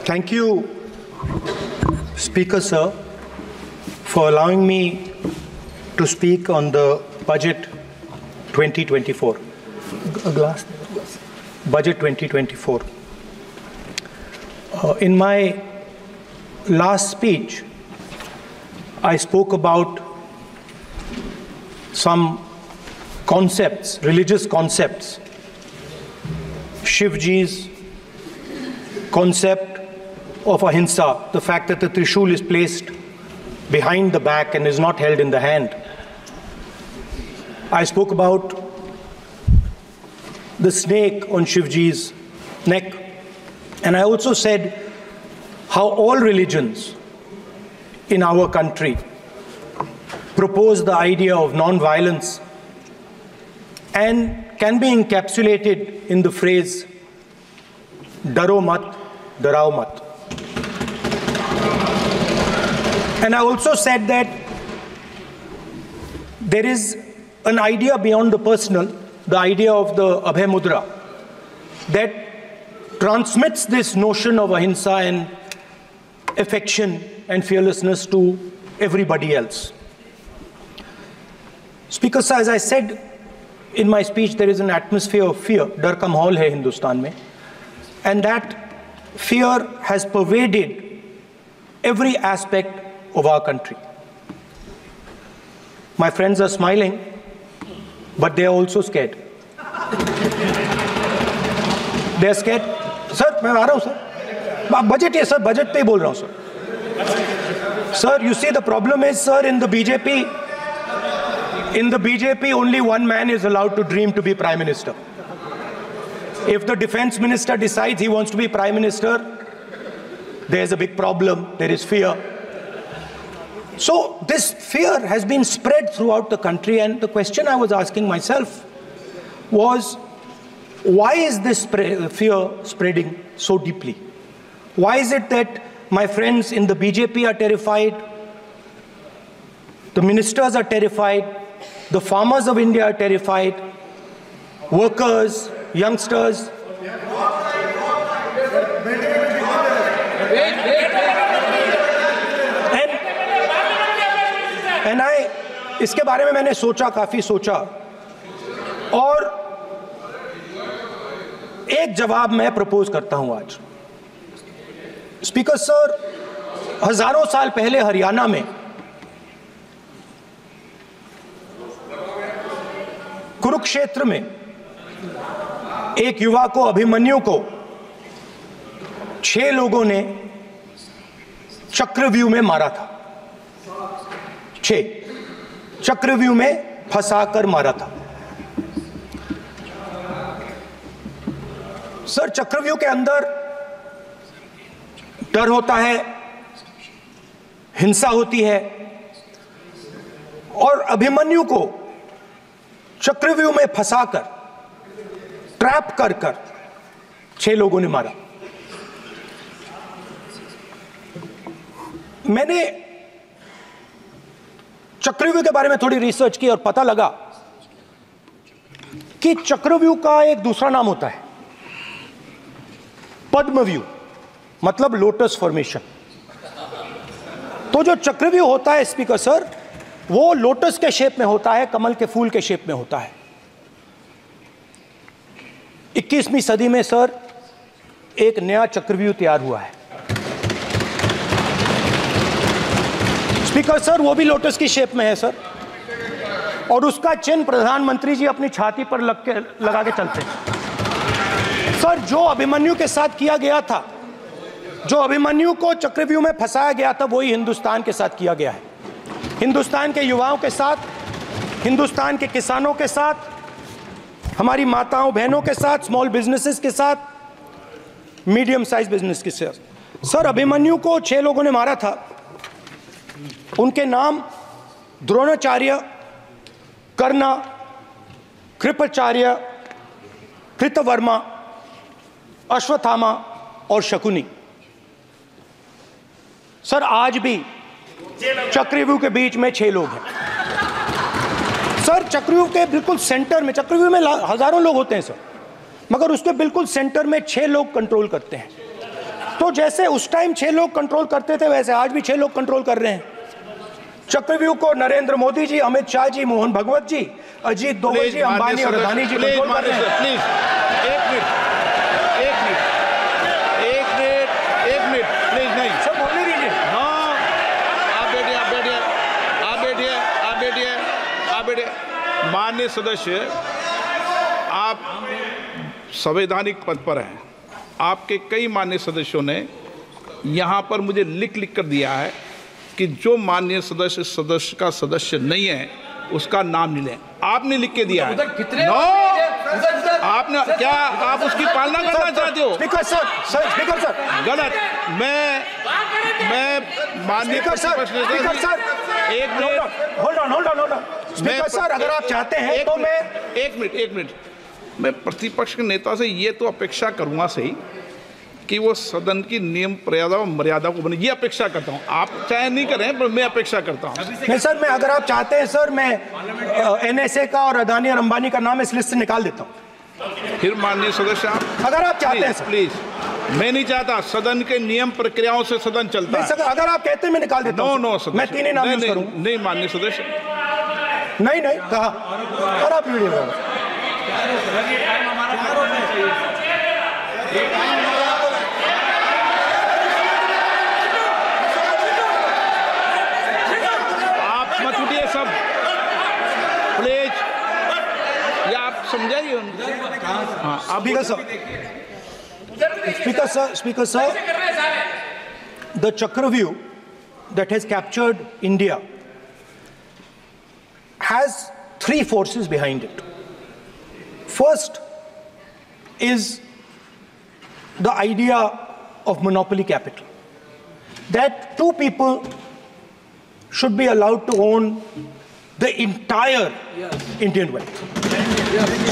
Thank you, Speaker Sir, for allowing me to speak on the Budget 2024. Budget 2024. In my last speech, I spoke about some concepts, religious concepts. Shivji's concept of ahimsa, the fact that the Trishul is placed behind the back and is not held in the hand. I spoke about the snake on Shivji's neck. And I also said how all religions in our country propose the idea of non-violence and can be encapsulated in the phrase, Daro mat, darao mat. And I also said that there is an idea beyond the personal, the idea of the Abhay Mudra, that transmits this notion of ahimsa and affection and fearlessness to everybody else. Speaker Sir, as I said in my speech, there is an atmosphere of fear, dar ka mahol hai Hindustan mein, and that fear has pervaded every aspect of our country. My friends are smiling, but they are also scared. They are scared. Sir, मैं आ रहा हूँ sir. Budget है sir, budget पे ही बोल रहा हूँ sir. Sir, you see the problem is sir, in the BJP only one man is allowed to dream to be Prime Minister. If the Defense Minister decides he wants to be Prime Minister, there is a big problem, there is fear. So this fear has been spread throughout the country, and the question I was asking myself was, why is this fear spreading so deeply? Why is it that my friends in the BJP are terrified, the ministers are terrified, the farmers of India are terrified, workers, youngsters? And इसके बारे में मैंने सोचा, काफी सोचा, और एक जवाब मैं प्रपोज करता हूं आज. स्पीकर सर, हजारों साल पहले हरियाणा में कुरुक्षेत्र में एक युवा को, अभिमन्यु को 6 लोगों ने चक्रव्यूह में मारा था. 6 चक्रव्यूह में फंसाकर मारा था. सर, चक्रव्यूह के अंदर डर होता है, हिंसा होती है, और अभिमन्यु को चक्रव्यूह में फंसाकर, ट्रैप कर 6 लोगों ने मारा. मैंने चक्रव्यूह के बारे में थोड़ी रिसर्च की और पता लगा कि चक्रव्यूह का एक दूसरा नाम होता है पद्मव्यूह, मतलब लोटस फॉर्मेशन. तो जो चक्रव्यूह होता है स्पीकर सर, वो लोटस के शेप में होता है, कमल के फूल के शेप में होता है. 21वीं सदी में सर एक नया चक्रव्यूह तैयार हुआ है स्पीकर सर, वो भी लोटस की शेप में है सर, और उसका चिन्ह प्रधानमंत्री जी अपनी छाती पर लगा के चलते हैं. सर, जो अभिमन्यु के साथ किया गया था, जो अभिमन्यु को चक्रव्यूह में फंसाया गया था, वही हिंदुस्तान के साथ किया गया है. हिंदुस्तान के युवाओं के साथ, हिंदुस्तान के किसानों के साथ, हमारी माताओं बहनों के साथ, स्मॉल बिजनेसेस के साथ, मीडियम साइज बिजनेस के साथ. सर, अभिमन्यु को 6 लोगों ने मारा था. उनके नाम द्रोणाचार्य, कर्ण, कृपाचार्य, कृतवर्मा, अश्वत्थामा और शकुनी. सर, आज भी चक्रव्यूह के बीच में 6 लोग हैं. सर, चक्रव्यूह के बिल्कुल सेंटर में, चक्रव्यूह में हजारों लोग होते हैं सर, मगर उसके बिल्कुल सेंटर में 6 लोग कंट्रोल करते हैं. तो जैसे उस टाइम 6 लोग कंट्रोल करते थे वैसे आज भी 6 लोग कंट्रोल कर रहे हैं। चक्रव्यूह को नरेंद्र मोदी जी, अमित शाह जी, मोहन भगवत जी, अजीत दोवल जी, अंबानी और अदानी जी कंट्रोल कर रहे हैं। प्लीज एक मिनट प्लीज, नहीं सब बोलने दीजिए। हाँ, आप बैठिए। माननीय सदस्य, आप संवैधानिक पद पर हैं। आपके कई माननीय सदस्यों ने यहाँ पर मुझे लिख कर दिया है कि जो माननीय सदस्य का सदस्य नहीं है उसका नाम नहीं लें। आपने लिख के दिया है। नो, आपने क्या, आप उसकी पालना करना चाहते हो? स्पीकर सर गलत। मैं माननीय एक minute, hold on. Speaker sir, अगर आप चाहते हैं तो मैं एक मिनट मैं प्रतिपक्ष के नेता से ये तो अपेक्षा करूंगा सही कि वो सदन की नियम मर्यादा को बने, ये अपेक्षा करता हूं। आप चाहे नहीं करें पर मैं अपेक्षा करता हूं। नहीं सर, मैं, अगर आप चाहते हैं सर, मैं NSA का और अदानी और अंबानी का नाम इस लिस्ट से निकाल देता हूं। फिर माननीय सदस्य, आप अगर आप चाहते हैं सर। प्लीज, मैं नहीं चाहता। सदन के नियम प्रक्रियाओं से सदन चलता है। अगर आप कहते हैं मैं निकाल देता हूं। नो, मैं 3 ही नाम यूज करूं। नहीं माननीय सदस्य, नहीं कहा। और आप वीडियो मत उठिए सब प्लीज, या आप समझाइए उनको। हाँ, आप Speaker sir, the Chakravyuh that has captured India has 3 forces behind it. First is the idea of monopoly capital, that 2 people should be allowed to own the entire Indian wealth.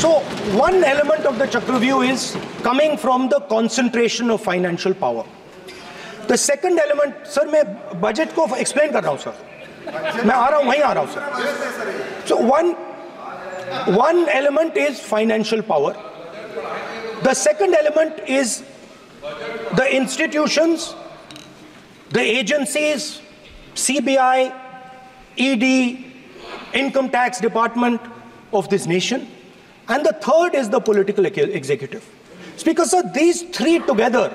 So one element of the Chakravyuh is coming from the concentration of financial power. The second element, sir, मैं budget को explain कर रहा हूं sir, मैं आ रहा हूं, वहीं आ रहा हूं sir. So one element is financial power. The second element is the institutions, the agencies, CBI, ED, Income Tax Department of this nation, and the third is the political executive. Speaker sir, these 3 together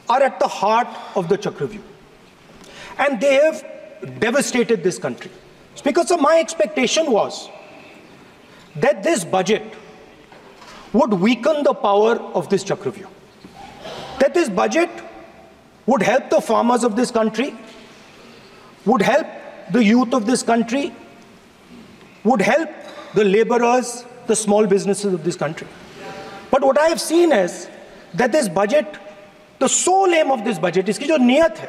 are at the heart of the Chakravyuh, and they have devastated this country. Speaker sir, my expectation was that this budget would weaken the power of this Chakravyuh, that this budget would help the farmers of this country, would help the youth of this country, would help the laborers, the small businesses of this country. But what I have seen is that this budget, the sole aim of this budget, iski jo niyat hai,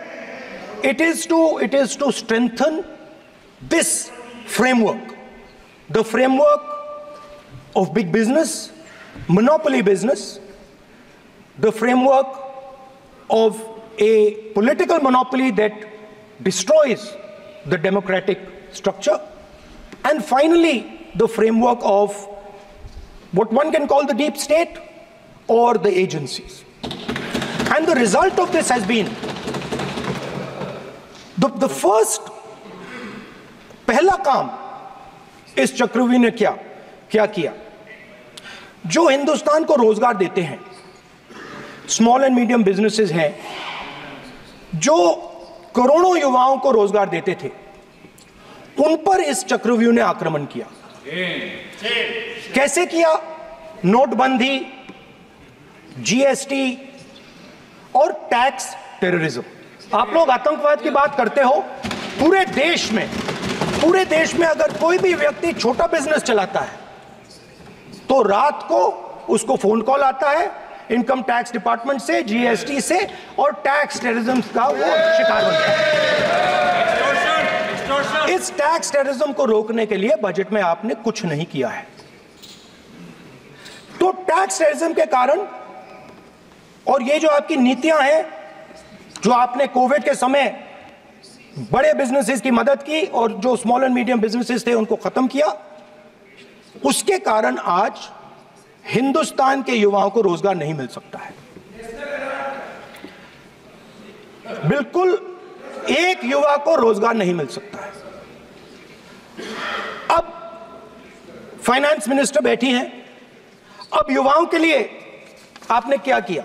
it is to strengthen this framework, the framework of big business, monopoly business, the framework of a political monopoly that destroys the democratic structure, and finally the framework of what one can call the deep state or the agencies. And the result of this has been the first, पहला काम इस चक्रव्यूह ने क्या किया, जो हिंदुस्तान को रोजगार देते हैं, स्मॉल एंड मीडियम बिजनेसेस हैं, जो करोड़ों युवाओं को रोजगार देते थे, उन पर इस चक्रव्यूह ने आक्रमण किया। कैसे किया? नोटबंदी, GST और टैक्स टेररिज्म। आप लोग आतंकवाद की बात करते हो, पूरे देश में अगर कोई भी व्यक्ति छोटा बिजनेस चलाता है तो रात को उसको फोन कॉल आता है इनकम टैक्स डिपार्टमेंट से, GST से, और टैक्स टेररिज्म का वो शिकार बनता है। इस टैक्स टेररिज्म को रोकने के लिए बजट में आपने कुछ नहीं किया है। तो टैक्स टेररिज्म के कारण और ये जो आपकी नीतियां हैं, जो आपने कोविड के समय बड़े बिजनेसेस की मदद की और जो स्मॉल एंड मीडियम बिजनेसेस थे उनको खत्म किया, उसके कारण आज हिंदुस्तान के युवाओं को रोजगार नहीं मिल सकता है। बिल्कुल एक युवा को रोजगार नहीं मिल सकता है। अब फाइनेंस मिनिस्टर बैठी हैं, अब युवाओं के लिए आपने क्या किया?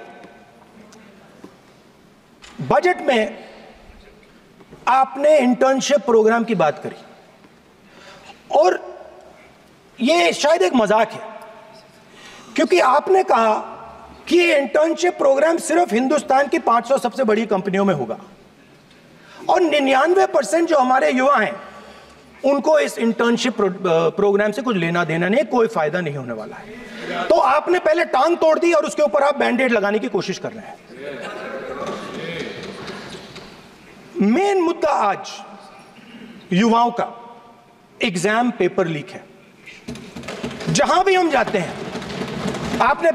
बजट में आपने इंटर्नशिप प्रोग्राम की बात करी और यह शायद एक मजाक है, क्योंकि आपने कहा कि ये इंटर्नशिप प्रोग्राम सिर्फ हिंदुस्तान की 500 सबसे बड़ी कंपनियों में होगा और 99% जो हमारे युवा हैं उनको इस इंटर्नशिप प्रोग्राम से कुछ लेना देना नहीं, कोई फायदा नहीं होने वाला है। तो आपने पहले टांग तोड़ दी और उसके ऊपर आप बैंडेड लगाने की कोशिश कर रहे हैं। मेन मुद्दा आज युवाओं का एग्जाम पेपर लीक है। जहां भी हम जाते हैं आपने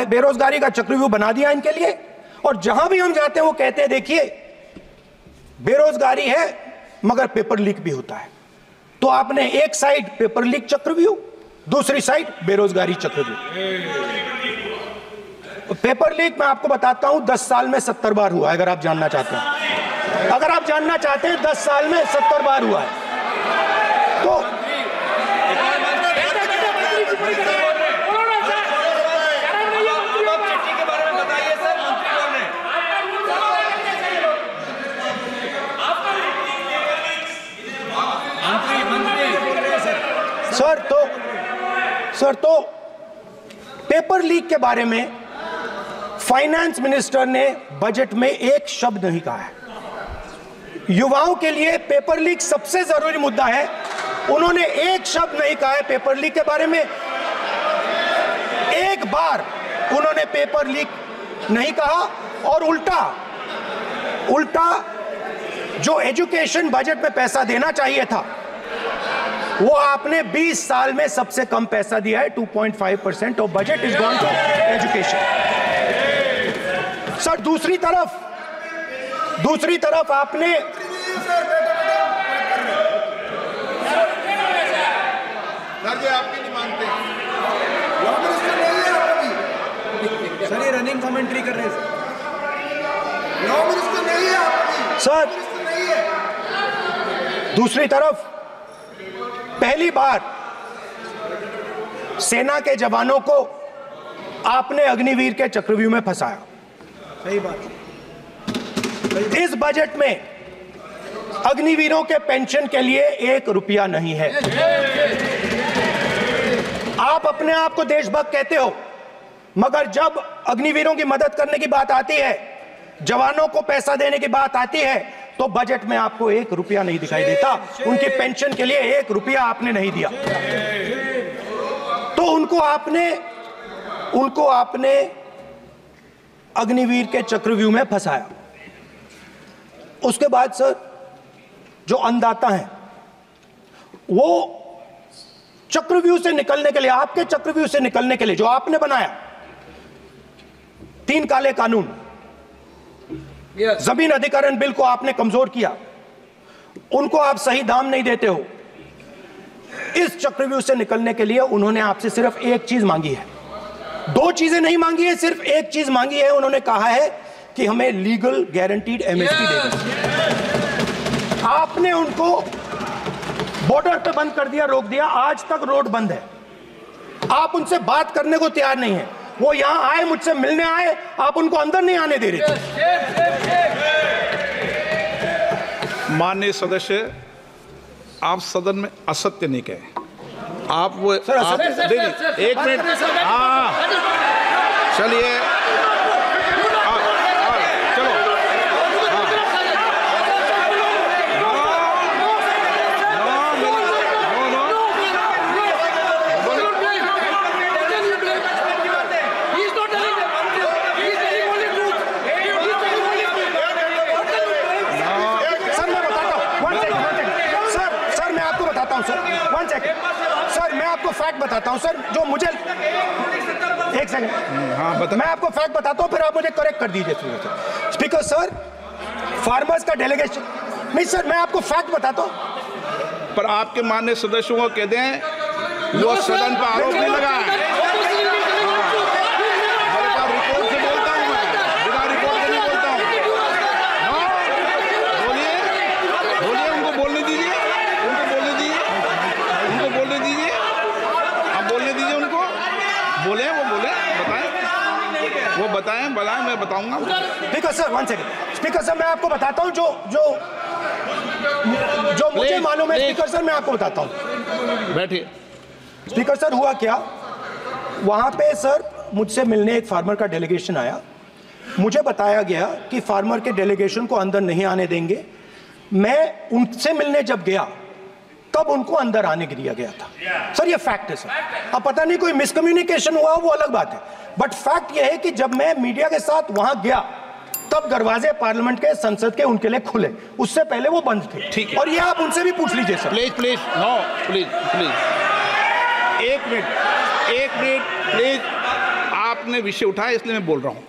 बेरोजगारी का चक्रव्यूह बना दिया इनके लिए, और जहां भी हम जाते हैं वो कहते हैं देखिए बेरोजगारी है मगर पेपर लीक भी होता है। तो आपने एक साइड पेपर लीक चक्रव्यूह, दूसरी साइड बेरोजगारी चक्रव्यूह। पेपर लीक मैं आपको बताता हूं 10 साल में 70 बार हुआ है। अगर आप जानना चाहते हैं, 10 साल में 70 बार हुआ है। तो सर तो पेपर लीक के बारे में फाइनेंस मिनिस्टर ने बजट में एक शब्द नहीं कहा है। युवाओं के लिए पेपर लीक सबसे जरूरी मुद्दा है, उन्होंने एक शब्द नहीं कहा है पेपर लीक के बारे में। एक बार उन्होंने पेपर लीक नहीं कहा और उल्टा जो एजुकेशन बजट में पैसा देना चाहिए था वो आपने 20 साल में सबसे कम पैसा दिया है। 2.5% of budget is gone to education. Sir दूसरी तरफ आपने आपकी नहीं मानते सर, ये रनिंग कमेंट्री कर रहे हैं सर। दूसरी तरफ पहली बार सेना के जवानों को आपने अग्निवीर के चक्रव्यूह में फंसाया। सही बात। इस बजट में अग्निवीरों के पेंशन के लिए 1 रुपया नहीं है। आप अपने आप को देशभक्त कहते हो, मगर जब अग्निवीरों की मदद करने की बात आती है, जवानों को पैसा देने की बात आती है, तो बजट में आपको 1 रुपया नहीं दिखाई देता। उनकी पेंशन के लिए 1 रुपया आपने नहीं दिया। तो उनको आपने अग्निवीर के चक्रव्यूह में फंसाया। उसके बाद सर जो अन्नदाता हैं वो चक्रव्यूह से निकलने के लिए, आपके चक्रव्यूह से निकलने के लिए जो आपने बनाया 3 काले कानून, जमीन अधिग्रहण बिल को आपने कमजोर किया, उनको आप सही दाम नहीं देते हो। इस चक्रव्यूह से निकलने के लिए उन्होंने आपसे सिर्फ एक चीज मांगी है, 2 चीजें नहीं मांगी है, सिर्फ एक चीज मांगी है। उन्होंने कहा है कि हमें लीगल गारंटीड एमएसपी दे दो। आपने उनको बॉर्डर पे बंद कर दिया, रोक दिया, आज तक रोड बंद है। आप उनसे बात करने को तैयार नहीं है। वो यहां आए, मुझसे मिलने आए, आप उनको अंदर नहीं आने दे रहे। माननीय सदस्य, आप सदन में असत्य नहीं कहे। आप वो सर, आप देखिए, 1 मिनट, हाँ चलिए, चलो, सर मैं आपको फैक्ट बताता हूं सर, जो मुझे एक सेकंड, हाँ बता। मैं आपको फैक्ट बताता हूं, फिर आप मुझे करेक्ट कर दीजिए। स्पीकर सर, फार्मर्स का डेलीगेशन नहीं सर, मैं आपको फैक्ट बताता हूं। पर आपके माननीय सदस्यों को कह दें वो सदन पर आरोप नहीं लगाए। रिपोर्ट से बोलता हूं मैं, बिना रिपोर्ट के नहीं बोलता हूं। मैं बताऊंगा। Speaker sir, 1 second. Speaker sir, मैं आपको बताता हूं जो मुझे मालूम है। स्पीकर सर, मैं आपको बताता हूं। बैठिए। स्पीकर सर, हुआ क्या, वहां पे सर मुझसे मिलने एक फार्मर का डेलीगेशन आया। मुझे बताया गया कि फार्मर के डेलीगेशन को अंदर नहीं आने देंगे। मैं उनसे मिलने जब गया तब उनको अंदर आने दिया गया था। सर ये फैक्ट है सर। अब पता नहीं कोई मिसकम्युनिकेशन हुआ, वो अलग बात है, बट फैक्ट ये है कि जब मैं मीडिया के साथ वहां गया तब दरवाजे पार्लियामेंट के, संसद के उनके लिए खुले, उससे पहले वो बंद थे। ठीक है। और ये आप उनसे भी पूछ लीजिए sir. Please please no, please please एक मिनट प्लीज। आपने विषय उठाया इसलिए मैं बोल रहा हूं।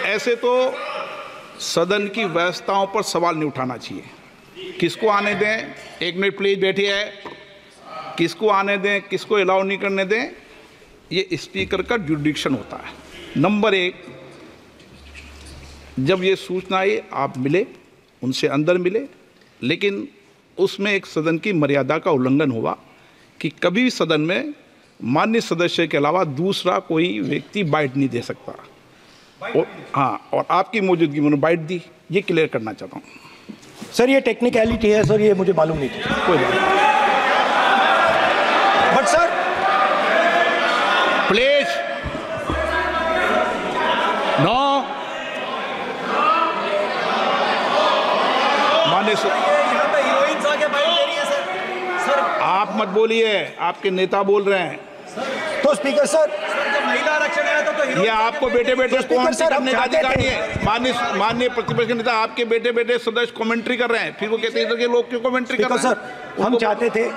ऐसे तो सदन की व्यवस्थाओं पर सवाल नहीं उठाना चाहिए। किसको आने दें, 1 मिनट प्लीज बैठिए। किसको आने दें, किसको अलाउ नहीं करने दें, ये स्पीकर का जुरिडिक्शन होता है। नंबर 1, जब ये सूचना आई आप मिले, उनसे अंदर मिले, लेकिन उसमें एक सदन की मर्यादा का उल्लंघन हुआ कि कभी भी सदन में माननीय सदस्य के अलावा दूसरा कोई व्यक्ति बाइट नहीं दे सकता। और आपकी मौजूदगी में बाइट दी, ये क्लियर करना चाहता हूँ। सर ये टेक्निकलिटी है सर, ये मुझे मालूम नहीं थी। कोई बात नहीं। But sir please no. माननीय यहाँ पे हीरोइंस आके बाइट दे रही है सर। आप मत बोलिए, आपके नेता बोल रहे हैं। तो स्पीकर सर, जब महिला आरक्षण आया था तो ये आपको बेटे बेटे कमेंट्री सर, हम करने का चाहते अधिकार थे। नहीं है। माननीय प्रतिपक्ष के नेता आपके बेटे बेटे सदस्य कमेंट्री कर रहे हैं, फिर वो कहते हैं इधर के लोग क्यों कमेंट्री कर स्पीकर रहे सर, हैं। हम चाहते थे,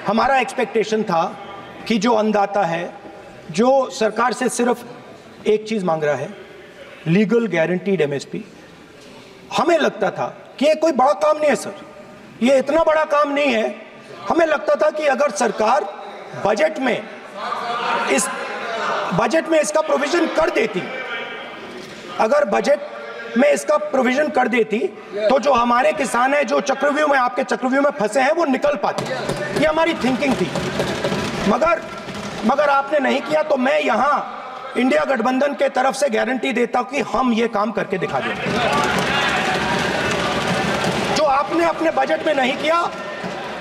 हमारा एक्सपेक्टेशन था कि जो अन्नदाता है, जो सरकार से सिर्फ एक चीज मांग रहा है, लीगल गारंटीड एमएसपी। हमें लगता था कि ये कोई बड़ा काम नहीं है सर, ये इतना बड़ा काम नहीं है। हमें लगता था कि अगर सरकार बजट में इसका प्रोविजन कर देती, अगर बजट में इसका प्रोविजन कर देती तो जो हमारे किसान हैं जो चक्रव्यूह में, आपके चक्रव्यूह में फंसे हैं, वो निकल पाते। ये हमारी थिंकिंग थी, मगर आपने नहीं किया। तो मैं यहां इंडिया गठबंधन के तरफ से गारंटी देता हूं कि हम ये काम करके दिखा देंगे। जो आपने अपने बजट में नहीं किया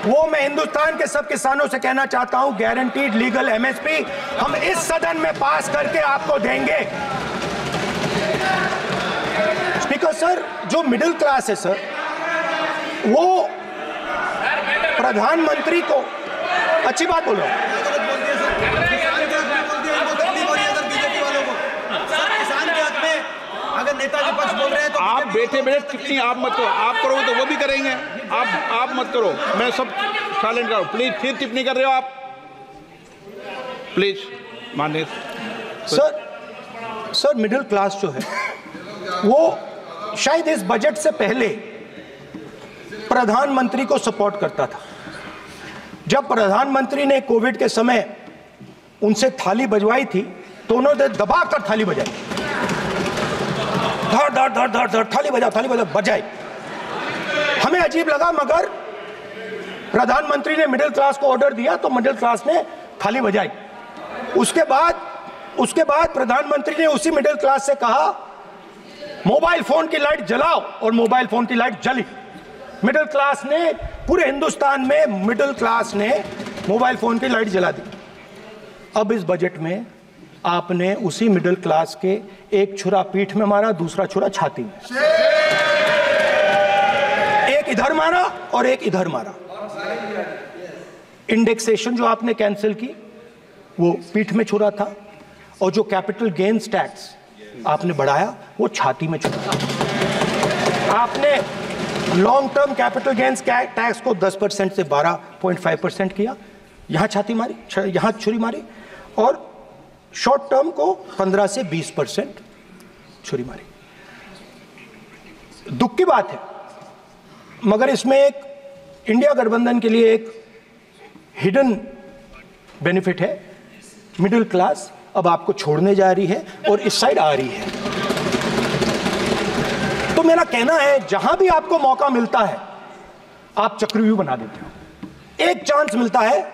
वो मैं हिंदुस्तान के सब किसानों से कहना चाहता हूं, गारंटीड लीगल एमएसपी हम इस सदन में पास करके आपको देंगे। स्पीकर सर, जो मिडिल क्लास है सर, वो प्रधानमंत्री को, अच्छी बात बोल रहा हूं, अगर नेता विपक्ष बोल रहे हैं तो आप बैठे बैठे टिप्पणी आप मत करो। आप करोगे तो वो भी करेंगे। आप मत करो, मैं सब साइलेंट करो प्लीज। फिर टिप्पणी कर रहे हो आप, प्लीज। माननीय सर मिडिल क्लास जो है वो शायद इस बजट से पहले प्रधानमंत्री को सपोर्ट करता था। जब प्रधानमंत्री ने कोविड के समय उनसे थाली बजवाई थी तो उन्होंने दबाकर थाली बजाई, धड़ धड़ धड़ धड़ धड़ थाली बजा बजाई। हमें अजीब लगा, मगर प्रधानमंत्री ने मिडिल क्लास को ऑर्डर दिया तो मिडिल क्लास ने थाली बजाई। उसके बाद प्रधानमंत्री ने उसी मिडिल क्लास से कहा मोबाइल फोन की लाइट जलाओ, और मोबाइल फोन की लाइट जली। मिडिल क्लास ने, पूरे हिंदुस्तान में मिडिल क्लास ने मोबाइल फोन की लाइट जला दी। अब इस बजट में आपने उसी मिडिल क्लास के एक छुरा पीठ में मारा, दूसरा छुरा छाती में, एक इधर मारा और एक इधर मारा। इंडेक्सेशन जो आपने कैंसिल की वो पीठ में छुरा था, और जो कैपिटल गेन्स टैक्स आपने बढ़ाया वो छाती में छुरा। आपने long term capital gains tax को 10% से 12.5% किया, यहां छाती मारी, यहां छुरी मारी, और शॉर्ट टर्म को 15 से 20% छुरी मारी। दुख की बात है, मगर इसमें एक इंडिया गठबंधन के लिए एक हिडन बेनिफिट है। मिडिल क्लास अब आपको छोड़ने जा रही है और इस साइड आ रही है। तो मेरा कहना है, जहां भी आपको मौका मिलता है आप चक्रव्यूह बना देते हो। एक चांस मिलता है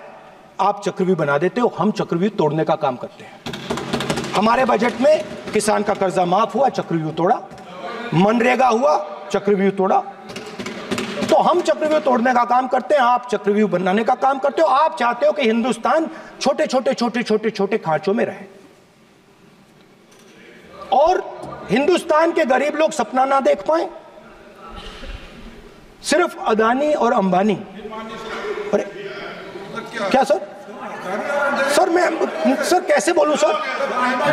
आप चक्रव्यूह बना देते हो, हम चक्रव्यूह तोड़ने का काम करते हैं। हमारे बजट में किसान का कर्जा माफ हुआ, चक्रव्यूह तोड़ा, मनरेगा हुआ, चक्रव्यूह तोड़ा। तो हम चक्रव्यूह तोड़ने का काम करते हैं, आप चक्रव्यूह बनाने का काम करते हो। आप चाहते हो कि हिंदुस्तान छोटे छोटे छोटे छोटे छोटे खांचों में रहे और हिंदुस्तान के गरीब लोग सपना ना देख पाए। सिर्फ अदानी और अंबानी। अरे क्या सर? सर मैं सर कैसे बोलूं सर?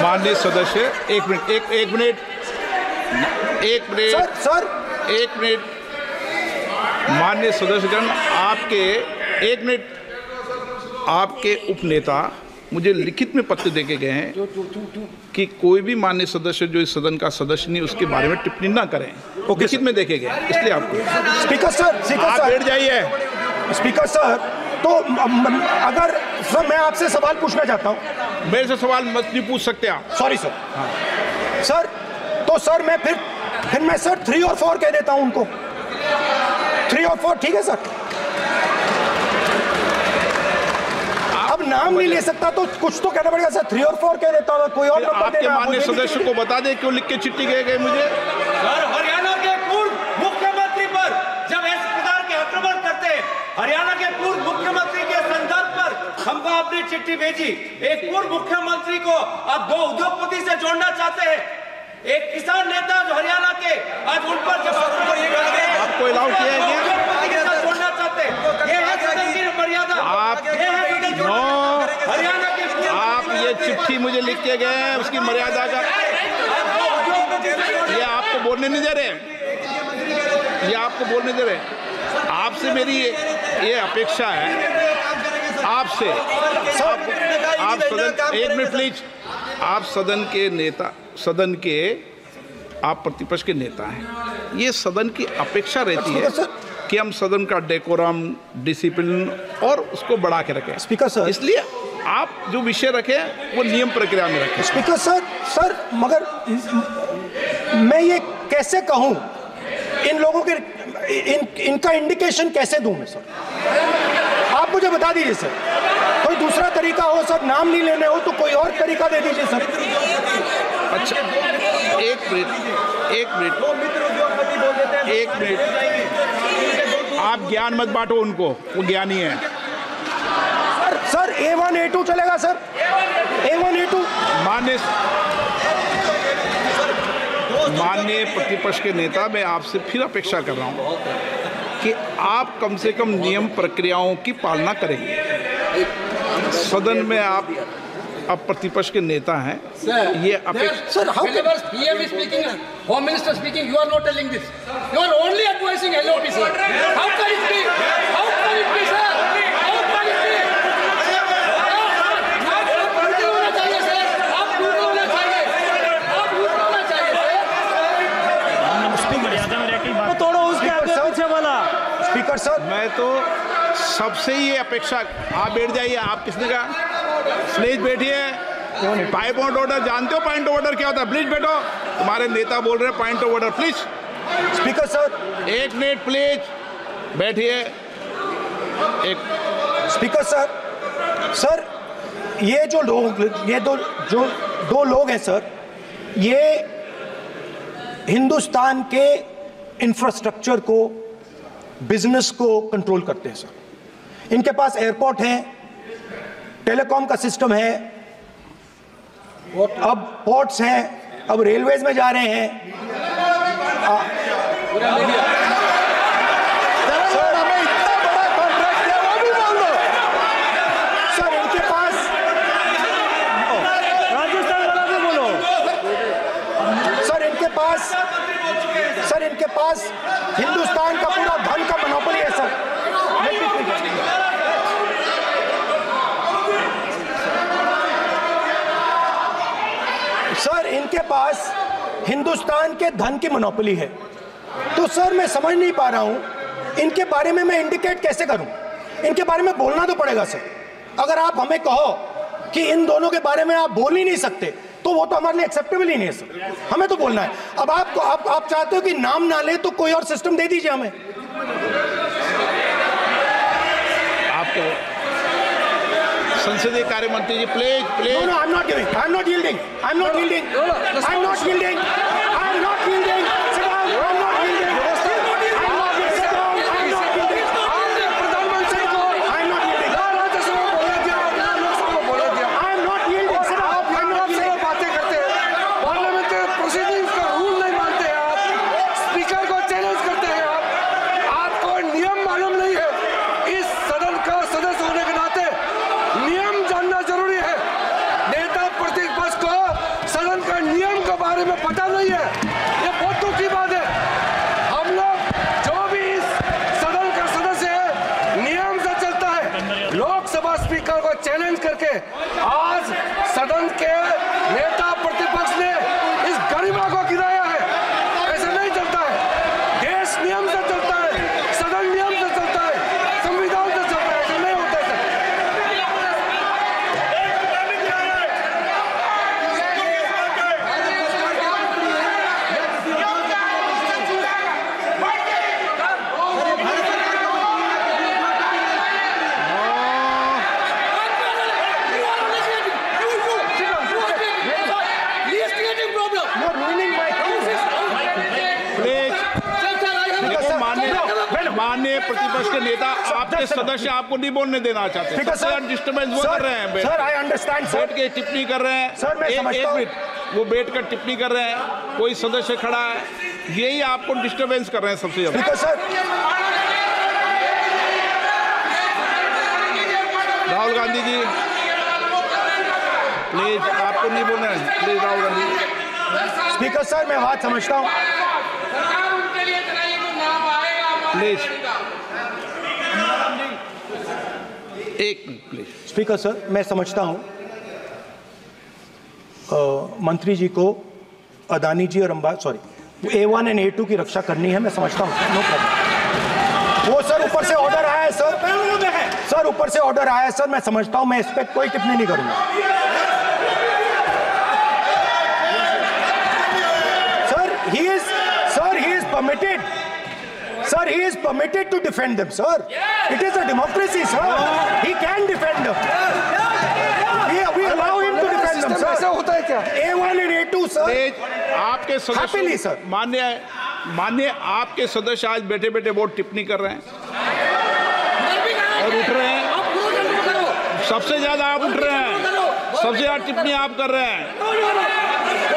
माननीय सदस्य एक मिनट सर माननीय सदस्यगण, आपके उपनेता मुझे लिखित में पत्र देके गए हैं कि कोई भी माननीय सदस्य जो इस सदन का सदस्य नहीं उसके बारे में टिप्पणी ना करें। लिखित में देखे गए, इसलिए आपको स्पीकर सर आप बैठ जाइए। स्पीकर सर, तो अगर सर मैं आपसे सवाल पूछना चाहता हूं। मेरे से सवाल मत नहीं पूछ सकते आप। Sorry sir. सर तो सर मैं फिर मैं सर 3 और 4 कह देता हूं उनको। 3 और 4 ठीक है सर? अब नाम नहीं ले सकता तो कुछ तो कहना पड़ेगा सर। 3 और 4 कह देता हूं, कोई और नंबर आपके देना। माननीय सदस्य को बता दें क्यों लिख के चिट्ठी गए मुझे। सर, हरियाणा के पूर्व मुख्यमंत्री पर जब इस प्रकार के आक्रमण करते हैं, हरियाणा के पूर्व मुख्यमंत्री के संदर्भ पर हमको आपने चिट्ठी भेजी। एक पूर्व मुख्यमंत्री को आप 2 उद्योगपति से जोड़ना चाहते हैं, एक किसान नेता जो हरियाणा के, आज उन पर जब आपको अलाउ किया है क्या? उद्योगपति के साथ जोड़ना चाहते हैं। ये है सदन की मर्यादा। हरियाणा के आप ये चिट्ठी मुझे लिख के गए हैं, उसकी मर्यादा का ये आपको बोलने नहीं दे रहे, ये आपको बोलने दे रहे। आपसे मेरी ये अपेक्षा है आपसे। आप सदन, एक मिनट प्लीज। आप सदन के नेता, सदन के आप प्रतिपक्ष के नेता हैं। ये सदन की अपेक्षा रहती है कि हम सदन का डेकोरम, डिसिप्लिन और उसको बढ़ा के रखें। स्पीकर सर, इसलिए आप जो विषय रखें वो नियम प्रक्रिया में रखें। स्पीकर सर मगर मैं ये कैसे कहूं, इन लोगों के इनका इंडिकेशन कैसे दूं मैं सर? आप मुझे बता दीजिए सर, कोई दूसरा तरीका हो सर, नाम नहीं लेने हो तो कोई और तरीका दे दीजिए सर। अच्छा एक मिनट आप ज्ञान मत बांटो उनको, वो ज्ञानी है। सर A1 A2 चलेगा सर? A1 A2 माननीय प्रतिपक्ष के नेता, मैं आपसे फिर अपेक्षा कर रहा हूं कि आप कम से कम नियम प्रक्रियाओं की पालना करेंगे। सदन में आप अब प्रतिपक्ष के नेता हैं, ये अपेक्षा। Sir PM is speaking, Home Minister speaking, you are not telling this. You are only advising LOP, sir. How can it be? How can it be, sir? How can it be? आप झूठे होना चाहिए, sir. आप झूठे होना चाहिए। आप झूठे होना चाहिए, सर। तोड़ो उसके आगे पीछे वाला। स्पीकर सर, मैं तो सबसे ये अपेक्षा, आप बैठ जाइए। आप किसने कहा? प्लीज बैठिए। पॉइंट ऑफ ऑर्डर जानते हो? पॉइंट ऑफ ऑर्डर क्या होता है? प्लीज बैठो। तुम्हारे नेता बोल रहे हैं point of order, please. Speaker sir, एक मिनट प्लीज बैठिए। एक स्पीकर सर, ये जो लोग, ये दो लोग हैं सर, ये हिंदुस्तान के इंफ्रास्ट्रक्चर को, बिजनेस को कंट्रोल करते हैं सर। इनके पास एयरपोर्ट है, टेलीकॉम का सिस्टम है, अब पोर्ट्स हैं, अब रेलवेज में जा रहे हैं। सर हमें इतना बड़ा कॉन्ट्रैक्ट दिया, वो भी बोल दो सर। इनके पास राजस्थान वाला भी बोलो सर, इनके पास हिंदुस्तान का पूरा धन का मोनोपोली है सर। सर इनके पास हिंदुस्तान के धन की मोनोपोली है। तो सर मैं समझ नहीं पा रहा हूं इनके बारे में मैं इंडिकेट कैसे करूं? इनके बारे में बोलना तो पड़ेगा सर। अगर आप हमें कहो कि इन दोनों के बारे में आप बोल ही नहीं सकते तो वो तो हमारे लिए एक्सेप्टेबल ही नहीं है सर। हमें तो बोलना है। अब आप चाहते हो कि नाम ना ले तो कोई और सिस्टम दे दीजिए हमें। आपको संसदीय कार्य मंत्री ji please No, please no, I'm not giving. I'm not yielding. I'm not yielding. I'm not yielding. I'm not yielding. Sit down. I'm not yielding. I'm not yielding. Sit down. I'm not yielding. आपने प्रधानमंत्री को I'm not yielding. ना राज्यसभा में बोलने दिया और ना लोकसभा में बोलने दिया। I'm not yielding. Sit down. आप I'm not से yielding. बातें करते हैं, पार्लियामेंट्री प्रोसीडिंग्स का रूल नहीं मानते हैं आप, स्पीकर को चैलेंज करते हैं आप, आपको नियम मालूम नहीं है। इस सदन का सदस्य होने के नाते नियम जानना जरूरी है। नेता प्रतिपक्ष को सदन का नियम के बारे में पता नहीं है, ये बहुत दुख की बात है। हम लोग जो भी इस सदन का सदस्य है नियम से चलता है। लोकसभा स्पीकर को चैलेंज करके आज सदन के नेता प्रतिपक्ष ने इस गरिमा को गिराया है। ऐसा नहीं चलता है। देश नियम से चलता है, सदन नियम से चलता है, संविधान से चलता है। ऐसा नहीं होता है। You're ruining my प्लीज देखो माननीय प्रतिपक्ष के नेता आपके सदस्य आपको नहीं बोलने देना चाहते, Speaker, सबसे sir. डिस्टर्बेंस वो कर रहे हैं। Sir, I understand, sir. बैठ के टिप्पणी कर रहे हैं। Sir, मैं एक समझता हूं। मिनट, वो बैठ कर टिप्पणी कर रहे हैं, कोई सदस्य खड़ा है, यही आपको डिस्टर्बेंस कर रहे हैं सबसे ज्यादा। Speaker, sir. Rahul Gandhi ji please, आपको नहीं बोलना है, please Rahul Gandhi. Speaker, sir, मैं बात समझता हूँ। प्लीज एक मिनट प्लीज। स्पीकर सर, मैं समझता हूं मंत्री जी को अदानी जी और A1 और A2 की रक्षा करनी है, मैं समझता हूं। No problem. वो सर ऊपर से ऑर्डर आया है सर, ऊपर से ऑर्डर आया है सर, मैं समझता हूं। मैं इस पर कोई टिप्पणी नहीं करूंगा। Sir he is permitted. Sir, he is permitted to defend them, sir. It is a democracy, sir. He can defend them. We allow him to defend them, ऐसा sir. होता है क्या? A1 and A2, sir. आपके Happily, sir. सदस्य मान्य आपके सदस्य आज बैठे बैठे बहुत टिप्पणी कर रहे हैं और उठ रहे हैं। सबसे ज्यादा आप उठ रहे हैं, सबसे ज्यादा टिप्पणी आप कर रहे हैं।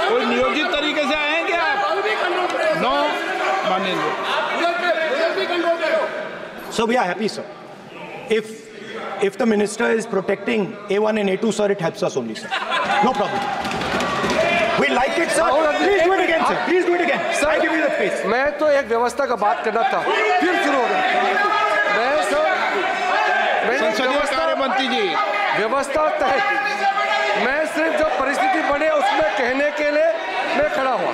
कोई नियोजित तरीके से आएंगे आप? नो मानेंगे। So we are happy, sir. If the minister is protecting A1 and A2, sir, it helps us only, sir. No problem. We like it, sir. Please do it again, sir. Please do it again. Sir, I give you the space. मैं तो एक व्यवस्था का बात करना था, फिर शुरू हो गया। मैं संसदीय कार्य मंत्री जी, व्यवस्था तहत मैं सिर्फ जो परिस्थिति बने उसमें कहने के लिए मैं खड़ा हुआ।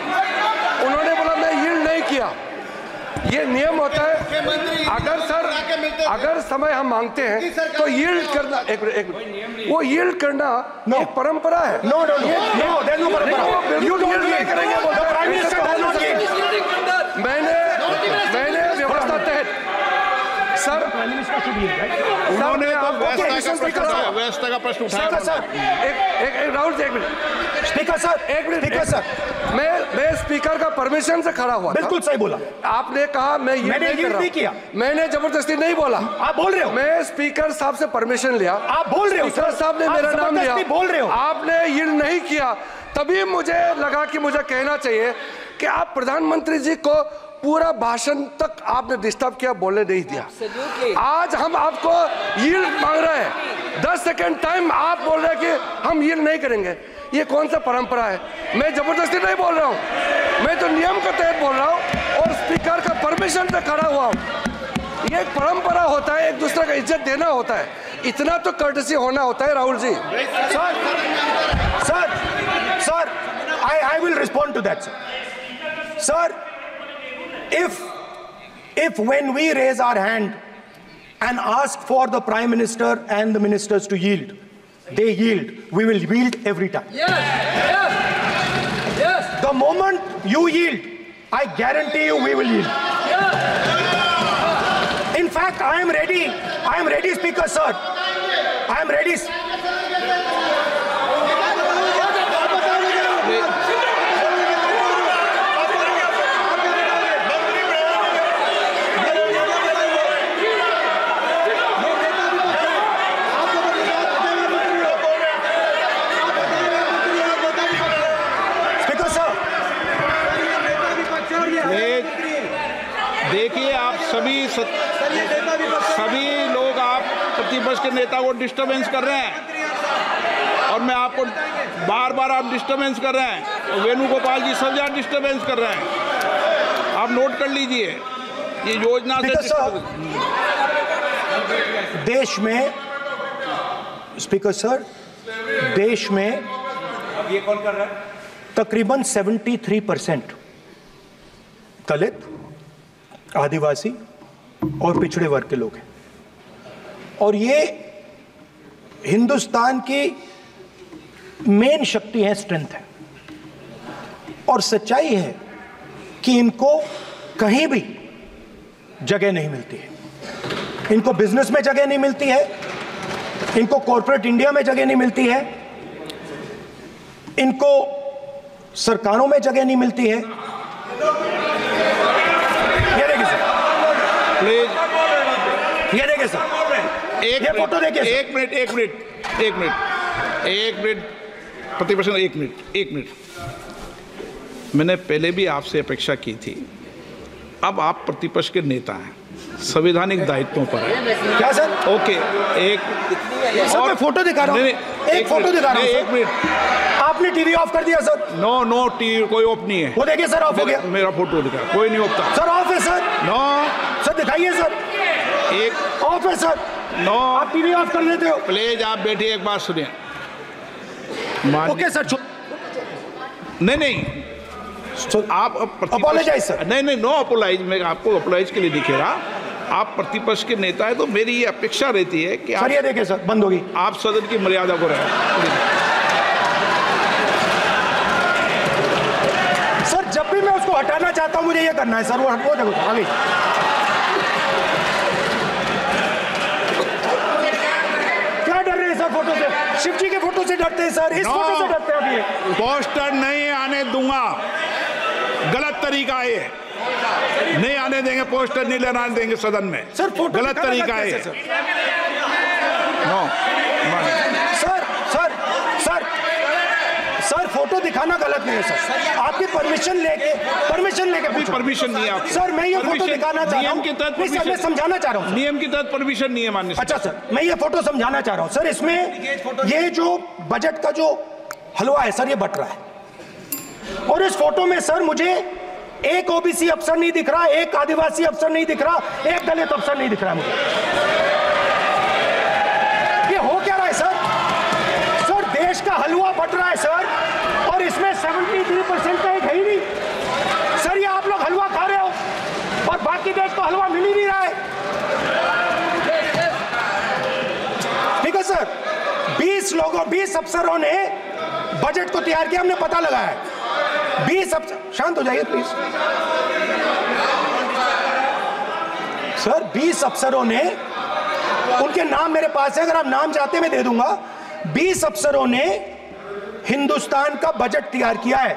उन्होंने बोला मैं यील्ड नहीं किया। ये नियम होता है। अगर समय हम मांगते हैं तो यील्ड करना, एक मिनट, वो यील्ड करना एक परंपरा है। No, there's no parampara. You don't नहीं करेंगे yield. The Prime Minister does not yield. मैंने व्यवस्था तहत सर उन्होंने तो व्यवस्था का प्रश्न उठाया। सर, एक राहुल जी, एक मिनट। स्पीकर सर, एक मिनट। स्पीकर सर, मैं स्पीकर का परमिशन से खड़ा हुआ था। बिल्कुल सही बोला। आपने कहा मैं ये मैंने नहीं कर रहा नहीं किया। मैंने जबरदस्ती नहीं बोला। आप बोल रहे हो। मैं स्पीकर साहब से परमिशन लिया। आप बोल रहे हो। स्पीकर साहब ने आप मेरा नाम लिया। जबरदस्ती बोल रहे हो। आपने यील्ड नहीं किया, तभी मुझे लगा कि मुझे कहना चाहिए कि आप प्रधानमंत्री जी को पूरा भाषण तक आपने डिस्टर्ब किया, बोलने नहीं दिया। आज हम आपको यील्ड मांग रहे हैं, 10 सेकंड टाइम आप बोल रहे हैं कि हम यील्ड नहीं करेंगे। ये कौन सा परंपरा है? मैं जबरदस्ती नहीं बोल रहा हूँ, मैं तो नियम के तहत बोल रहा हूँ और स्पीकर का परमिशन से खड़ा हुआ हूँ। ये एक परंपरा होता है, एक दूसरे का इज्जत देना होता है, इतना तो कर्टसी होना होता है। Rahul ji, sir, I will respond to that, sir. Sir, if when we raise our hand and ask for the Prime Minister and the ministers to yield, they yield, we will yield every time. yes. The moment you yield, I guarantee you we will yield. In fact, I am ready, Speaker, sir. I am ready. देखिए आप सभी लोग आप प्रतिपक्ष के नेता को disturbance कर रहे हैं और मैं आपको बार आप डिस्टर्बेंस कर रहे हैं और वेणुगोपाल जी सब जगह डिस्टर्बेंस कर रहे हैं। आप नोट कर लीजिए ये योजना से देश में स्पीकर सर देश में अब ये कौन कर रहा है? तकरीबन 73% दलित, आदिवासी और पिछड़े वर्ग के लोग हैं और ये हिंदुस्तान की मेन शक्ति है, स्ट्रेंथ है और सच्चाई है कि इनको कहीं भी जगह नहीं मिलती है। इनको बिजनेस में जगह नहीं मिलती है, इनको कॉर्पोरेट इंडिया में जगह नहीं मिलती है, इनको सरकारों में जगह नहीं मिलती है। ये देखिए सर, प्लीज ये देखिए सर, ये फोटो देखिए। एक मिनट प्रतिपक्ष, एक मिनट। मैंने पहले भी आपसे अपेक्षा की थी, अब आप प्रतिपक्ष के नेता हैं, संवैधानिक दायित्वों पर है। क्या सर? ओके, एक सर मैं फोटो दिखा रहा हूँ, एक फोटो दिखा रहा हूँ। एक मिनट, आपने टीवी ऑफ कर दिया सर? नो टीवी कोई ऑफ नहीं है। वो देखिए सर, ऑफ हो गया। मेरा फोटो दिखा, कोई नहीं ऑफ सर ऑफ है सर। नो सर दिखाइए सर, एक ऑफ है सर। नो, आप टीवी ऑफ कर लेते हो? प्लीज आप बैठिए, एक बात सुनिए। ओके सर, नहीं आप अपोलोजाइज सर। नहीं, नो अपोलाइज। मैं आपको अपोलाइज के लिए दिखे रहा। आप प्रतिपक्ष के नेता है तो मेरी ये अपेक्षा रहती है कि सर ये देखिए सर, बंद होगी। आप सदन की मर्यादा को रखें। सर जब भी मैं उसको हटाना चाहता हूं मुझे ये करना है सर, वो देखो आगे। क्या डर रहे हैं सर फोटो से? शिव जी के फोटो से डरते हैं सर, इस फोटो से डरते हैं अभी। पोस्टर नहीं आने दूंगा, गलत तरीका है ये, नहीं आने देंगे, पोस्टर नहीं लेना देंगे सदन में। सर फोटो गलत तरीका है। नो सर फोटो दिखाना गलत नहीं है सर, आपकी परमिशन लेके कोई परमिशन नहीं है आपको। सर मैं ये फोटो दिखाना चाह रहा हूँ, नियम के तहत मैं समझाना चाह रहा हूँ। नियम के तहत परमिशन नहीं है माननीय। अच्छा सर, मैं ये फोटो समझाना चाह रहा हूँ सर। इसमें ये जो बजट का जो हलवा है सर, ये बट रहा है और इस फोटो में सर मुझे एक ओबीसी अफसर नहीं दिख रहा, एक आदिवासी अफसर नहीं दिख रहा, एक दलित अफसर नहीं दिख रहा मुझे। ये हो क्या रहा है सर? सर देश का हलवा बट रहा है सर और इसमें 73% का एक है ही नहीं सर। ये आप लोग हलवा खा रहे हो और बाकी देश को हलवा मिल ही नहीं रहा है। ठीक है सर, 20 अफसरों ने बजट को तैयार किया, हमने पता लगाया है। 20 अफसर, शांत हो जाइए प्लीज सर। 20 अफसरों ने, उनके नाम मेरे पास है, अगर आप नाम चाहते मैं दे दूंगा। 20 अफसरों ने हिंदुस्तान का बजट तैयार किया है।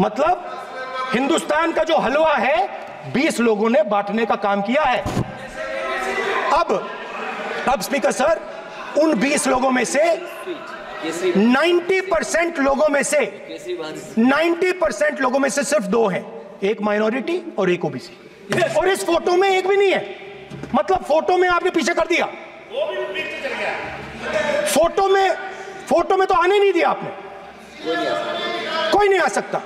मतलब हिंदुस्तान का जो हलवा है 20 लोगों ने बांटने का काम किया है। अब स्पीकर सर, उन 20 लोगों में से 90% लोगों में से सिर्फ 2 हैं, एक माइनॉरिटी और एक ओबीसी। और इस फोटो में एक भी नहीं है। मतलब फोटो में आपने पीछे कर दिया, फोटो में तो आने नहीं दिया आपने, कोई नहीं आ सकता।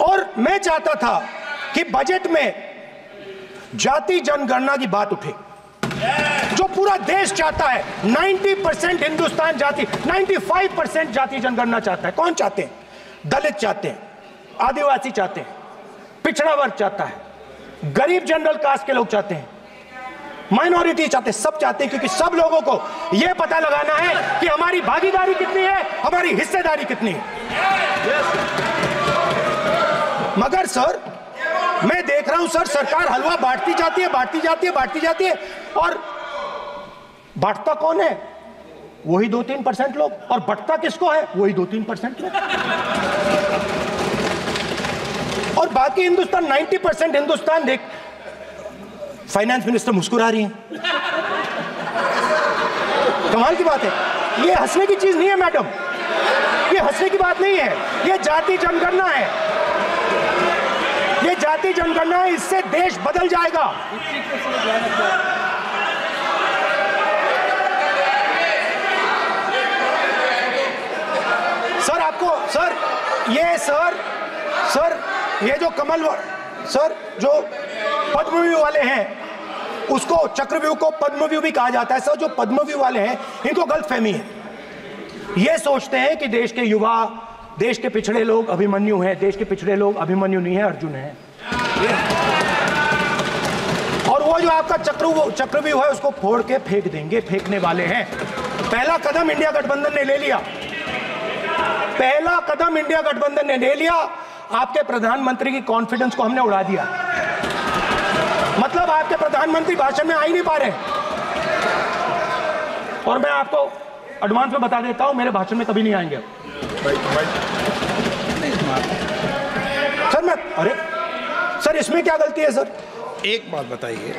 और मैं चाहता था कि बजट में जाति जनगणना की बात उठे, जो पूरा देश चाहता है। 90% हिंदुस्तान जाति, 95% जाति जनगणना चाहता है। कौन चाहते हैं? दलित चाहते हैं, आदिवासी चाहते हैं, पिछड़ा वर्ग चाहता है, गरीब जनरल कास्ट के लोग चाहते हैं, माइनॉरिटी चाहते हैं, सब चाहते हैं, क्योंकि सब लोगों को यह पता लगाना है कि हमारी भागीदारी कितनी है, हमारी हिस्सेदारी कितनी है। मगर सर मैं देख रहा हूं सर, सरकार हलवा बांटती जाती है और बांटता कौन है? वही 2-3% लोग, और बंटता किसको है? वही 2-3% लोग। और बाकी हिंदुस्तान, 90% हिंदुस्तान देख। फाइनेंस मिनिस्टर मुस्कुरा रही हैं, कमाल की बात है। ये हंसने की चीज नहीं है मैडम, ये हंसने की बात नहीं है, ये जाति जनगणना है, ये जाति जनगणना है, इससे देश बदल जाएगा। सर आपको सर ये जो सर जो पद्मव्यूह वाले हैं उसको चक्रव्यूह को पद्मव्यूह भी कहा जाता है। सर जो पद्मव्यूह वाले हैं इनको गलतफहमी है, ये सोचते हैं कि देश के युवा, देश के पिछड़े लोग अभिमन्यु हैं। देश के पिछड़े लोग अभिमन्यु नहीं है, अर्जुन है। और वो जो आपका चक्रव्यूह है उसको फोड़ के फेंक देंगे, फेंकने वाले हैं। पहला कदम इंडिया गठबंधन ने ले लिया, पहला कदम इंडिया गठबंधन ने ले लिया। आपके प्रधानमंत्री की कॉन्फिडेंस को हमने उड़ा दिया। मतलब आपके प्रधानमंत्री भाषण में आ ही नहीं पा रहे। और मैं आपको एडवांस में बता देता हूं, मेरे भाषण में कभी नहीं आएंगे सर। अरे सर इसमें क्या गलती है सर? एक बात बताइए,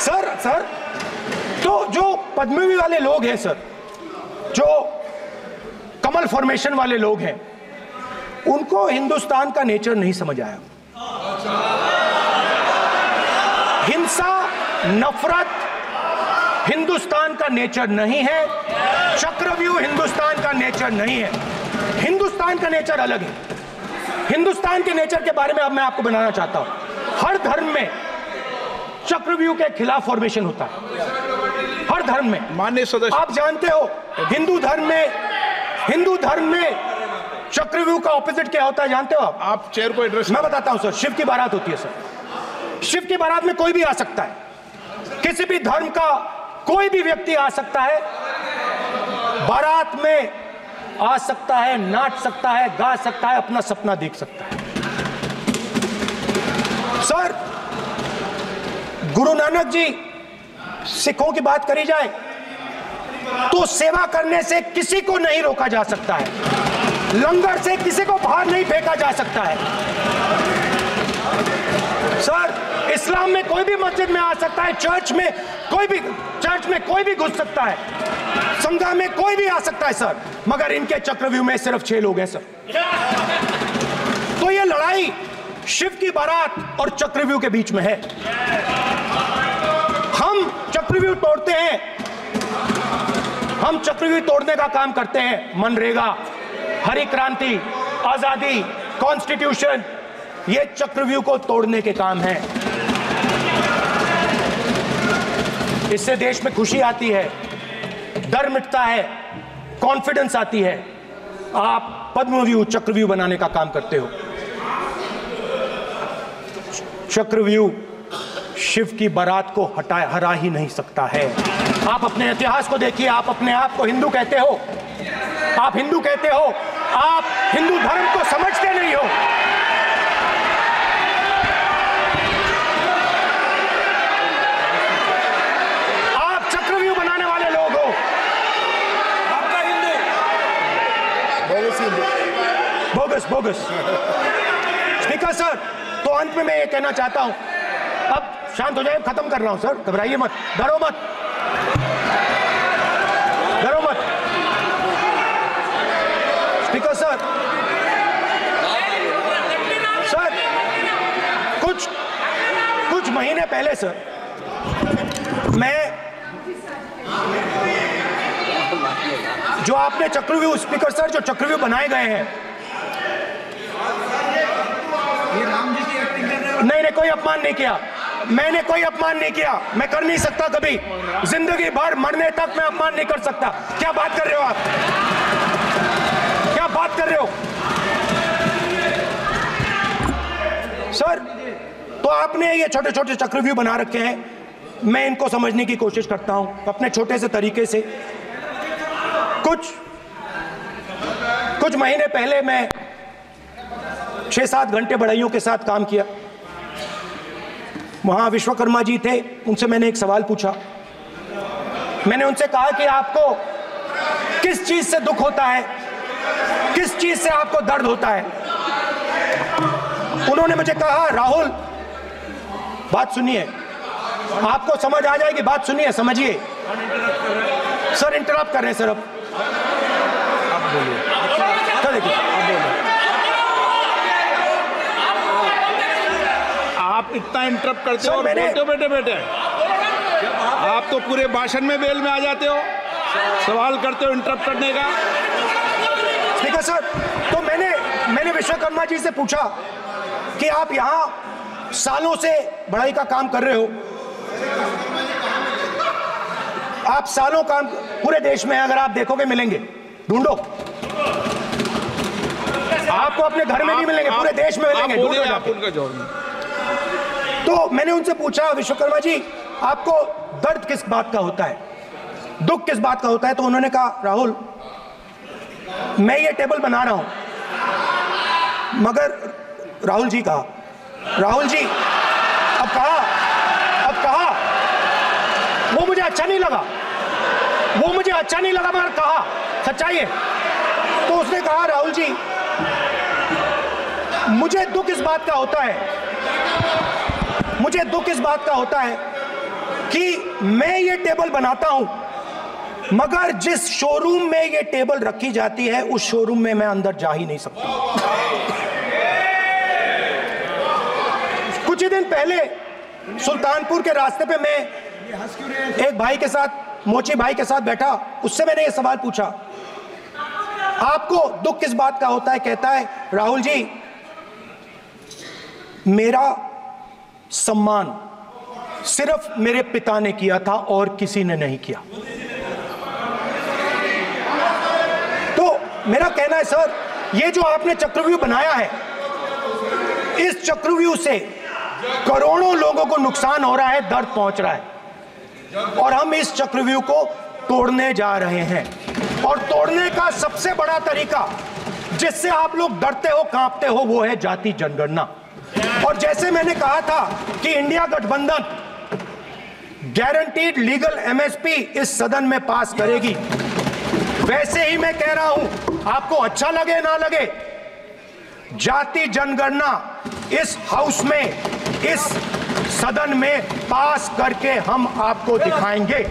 सर तो जो पद्मव्यूह वाले लोग हैं सर, जो कमल फॉर्मेशन वाले लोग हैं, उनको हिंदुस्तान का नेचर नहीं समझ आया। हिंसा, नफरत हिंदुस्तान का नेचर नहीं है। चक्रव्यूह हिंदुस्तान का नेचर नहीं है। हिंदुस्तान का नेचर अलग है। हिंदुस्तान के नेचर के बारे में अब मैं आपको बनाना चाहता हूं। हर धर्म में चक्रव्यूह के खिलाफ फॉर्मेशन होता है, हर धर्म में। माननीय सदस्य, आप जानते हो हिंदू धर्म में चक्रव्यूह का ऑपोजिट क्या होता है, जानते हो आप चेयर को एड्रेस। मैं बताता हूं सर। शिव की बारात होती है सर। शिव की बारात में कोई भी आ सकता है, किसी भी धर्म का कोई भी व्यक्ति आ सकता है, बारात में आ सकता है, नाच सकता है, गा सकता है, अपना सपना देख सकता है। सर गुरु नानक जी, सिखों की बात करी जाए तो सेवा करने से किसी को नहीं रोका जा सकता है, लंगर से किसी को बाहर नहीं फेंका जा सकता है। सर इस्लाम में कोई भी मस्जिद में आ सकता है, चर्च में कोई भी घुस सकता है, संघा में कोई भी आ सकता है सर, मगर इनके चक्रव्यूह में सिर्फ 6 लोग हैं सर। तो ये लड़ाई शिव की बारात और चक्रव्यूह के बीच में है। हम चक्रव्यूह तोड़ते हैं, हम चक्रव्यूह तोड़ने का काम करते हैं। मनरेगा, हरी क्रांति, आजादी, कॉन्स्टिट्यूशन, ये चक्रव्यूह को तोड़ने के काम हैं। इससे देश में खुशी आती है, डर मिटता है, कॉन्फिडेंस आती है। आप पद्मव्यूह चक्रव्यूह बनाने का काम करते हो। चक्रव्यूह शिव की बारात को हरा ही नहीं सकता है। आप अपने इतिहास को देखिए, आप अपने आप को हिंदू कहते हो, आप हिंदू कहते हो, आप हिंदू धर्म को समझते नहीं हो। आप चक्रव्यूह बनाने वाले लोग हो। आपका हिंदू बोगस। स्पीकर सर, तो अंत में मैं ये कहना चाहता हूं, अब शांत हो जाए, खत्म कर रहा हूं सर, घबराइए मत, डरो मत। स्पीकर सर, कुछ महीने पहले सर, मैं जो आपने चक्रव्यूह, स्पीकर सर, जो चक्रव्यूह बनाए गए हैं, ये राम जी की एक्टिंग कर रहे हो। नहीं, कोई अपमान नहीं किया, मैंने कोई अपमान नहीं किया, मैं कर नहीं सकता कभी, जिंदगी भर मरने तक मैं अपमान नहीं कर सकता। क्या बात कर रहे हो आप, क्या बात कर रहे हो सर? तो आपने ये छोटे छोटे चक्रव्यूह बना रखे हैं, मैं इनको समझने की कोशिश करता हूं अपने छोटे से तरीके से। कुछ महीने पहले मैं 6-7 घंटे बढ़इयों के साथ काम किया। वहां विश्वकर्मा जी थे, उनसे मैंने एक सवाल पूछा। मैंने उनसे कहा कि आपको किस चीज से दुख होता है, किस चीज से आपको दर्द होता है? उन्होंने मुझे कहा, राहुल बात सुनिए, आपको समझ आ जाएगी, बात सुनिए, समझिए। सर इंटरप्ट कर रहे हैं सर, अब बोलिए। देखिए इतना इंटरप्ट करते हो और मैंने- बोलते हो बेटे बेटे। आप तो पूरे भाषण में बेल में आ जाते हो, सवाल करते हो इंटरप्ट करने का। स्पीकर सर, तो मैंने विश्वकर्मा जी से पूछा कि आप यहाँ सालों से बढ़ाई का काम कर रहे हो, आप सालों काम पूरे देश में अगर आप देखोगे मिलेंगे, ढूंढो, आपको अपने घर में नहीं मिलेंगे, पूरे देश में मिलेंगे, ढूंढो आप जाके। उनका जवाब। तो मैंने उनसे पूछा, विश्वकर्मा जी आपको दर्द किस बात का होता है, दुख किस बात का होता है? तो उन्होंने कहा, राहुल मैं ये टेबल बना रहा हूं, मगर राहुल जी कहा, राहुल जी अब कहा वो मुझे अच्छा नहीं लगा, मगर कहा सच्चाई है। तो उसने कहा, राहुल जी मुझे दुख इस बात का होता है कि मैं ये टेबल बनाता हूं, मगर जिस शोरूम में ये टेबल रखी जाती है उस शोरूम में मैं अंदर जा ही नहीं सकता। कुछ ही दिन पहले सुल्तानपुर के रास्ते पे मैं एक भाई के साथ, मोची भाई के साथ बैठा, उससे मैंने ये सवाल पूछा, आपको दुख किस बात का होता है? कहता है, राहुल जी मेरा सम्मान सिर्फ मेरे पिता ने किया था और किसी ने नहीं किया। तो मेरा कहना है सर, ये जो आपने चक्रव्यूह बनाया है, इस चक्रव्यूह से करोड़ों लोगों को नुकसान हो रहा है, दर्द पहुंच रहा है, और हम इस चक्रव्यूह को तोड़ने जा रहे हैं। और तोड़ने का सबसे बड़ा तरीका जिससे आप लोग डरते हो, कांपते हो, वो है जाति जनगणना। और जैसे मैंने कहा था कि इंडिया गठबंधन गारंटीड लीगल एमएसपी इस सदन में पास करेगी, वैसे ही मैं कह रहा हूं, आपको अच्छा लगे ना लगे, जाति जनगणना इस हाउस में, इस सदन में पास करके हम आपको दिखाएंगे।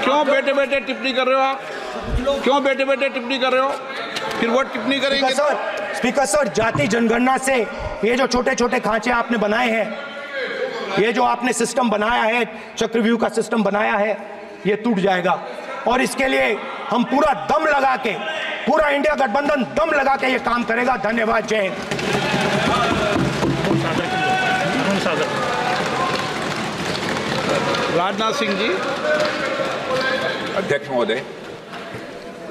क्यों बेटे बेटे टिप्पणी कर रहे हो आप? क्यों बेटे बेटे टिप्पणी कर रहे हो? फिर वो टिप्पणी करेंगे। स्पीकर सर, जाति जनगणना से ये जो छोटे छोटे खांचे आपने बनाए हैं, ये जो आपने सिस्टम बनाया है, चक्रव्यूह का सिस्टम बनाया है, ये टूट जाएगा। और इसके लिए हम पूरा दम लगा के, पूरा इंडिया गठबंधन दम लगा के ये काम करेगा। धन्यवाद, जय हिंद। राजनाथ सिंह जी।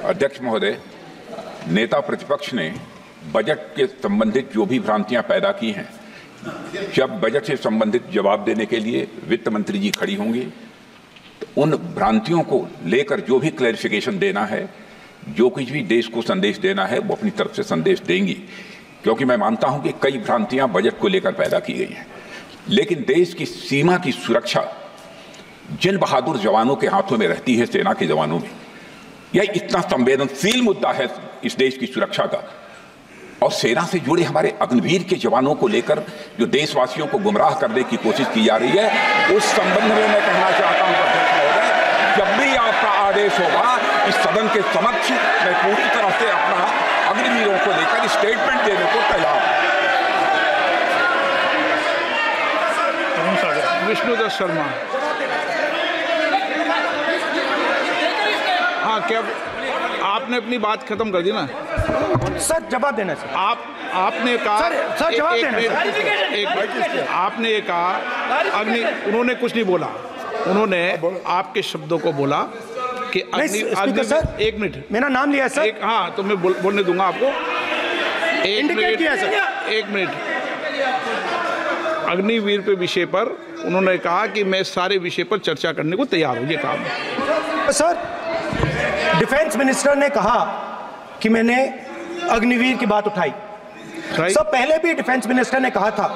अध्यक्ष महोदय, नेता प्रतिपक्ष ने बजट के संबंधित जो भी भ्रांतियां पैदा की हैं, जब बजट से संबंधित जवाब देने के लिए वित्त मंत्री जी खड़ी होंगी तो उन भ्रांतियों को लेकर जो भी क्लैरिफिकेशन देना है, जो कुछ भी देश को संदेश देना है, वो अपनी तरफ से संदेश देंगी। क्योंकि मैं मानता हूं कि कई भ्रांतियां बजट को लेकर पैदा की गई हैं, लेकिन देश की सीमा की सुरक्षा जिन बहादुर जवानों के हाथों में रहती है, सेना के जवानों में, यह इतना संवेदनशील मुद्दा है इस देश की सुरक्षा का। और सेना से जुड़े हमारे अग्निवीर के जवानों को लेकर जो देशवासियों को गुमराह करने की कोशिश की जा रही है, उस संबंध में मैं कहना चाहता हूं अध्यक्ष महोदय, जब भी आपका आदेश होगा इस सदन के समक्ष मैं पूरी तरह से अपना अग्निवीरों को लेकर स्टेटमेंट देने को तैयार हूं। विष्णुदत्त शर्मा। हाँ, क्या आपने अपनी बात खत्म कर दी ना? सर जवाब देना सर। आपने कहा सर जवाब देना सर। आपने ये कहा उन्होंने कुछ नहीं बोला, उन्होंने आपके शब्दों को बोला कि स्पीकर सर, एक मिनट, मेरा नाम लिया सर। हाँ, तो मैं बोलने दूंगा आपको। इंडिकेट किया सर। एक मिनट। अग्निवीर पे विषय पर उन्होंने कहा कि मैं सारे विषय पर चर्चा करने को तैयार हूं, ये काम। सर, डिफेंस मिनिस्टर ने कहा कि मैंने अग्निवीर की बात उठाई। सब पहले भी डिफेंस मिनिस्टर ने कहा था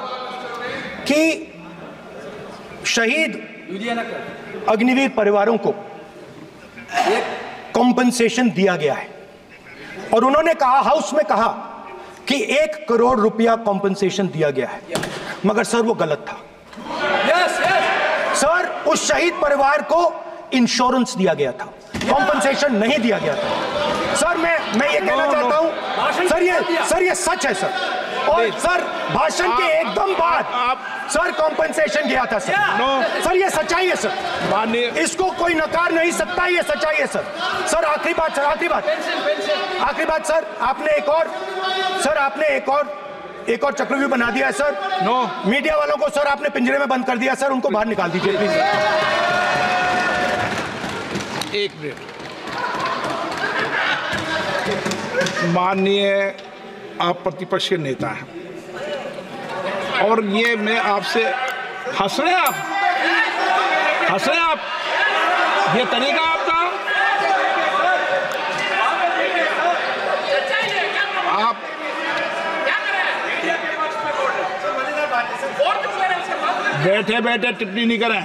कि शहीद अग्निवीर परिवारों को कॉम्पनसेशन दिया गया है, और उन्होंने कहा, हाउस में कहा कि 1 करोड़ रुपया कॉम्पनसेशन दिया गया है, मगर सर वो गलत था। सर, उस शहीद परिवार को इंश्योरेंस दिया गया था। कॉम्पनसेशन नहीं दिया गया था। सर मैं ये कहना चाहता हूं सर, ये सच है सर। और सर भाषण के एकदम बाद सर कॉम्पनसेशन गया था सर। सर ये सच्चाई है सर, माननीय इसको कोई नकार नहीं सकता, ये सच्चाई है सर। सर आखिरी बात सर, आखिरी बात सर, आपने एक और चक्रव्यूह बना दिया है सर। मीडिया वालों को सर आपने पिंजरे में बंद कर दिया सर, उनको बाहर निकाल दीजिए प्लीज। एक मिनट, माननीय आप प्रतिपक्ष के नेता हैं और ये मैं आपसे हंस रहे हैं आप, ये तरीका आपका, आप बैठे बैठे टिप्पणी नहीं करें।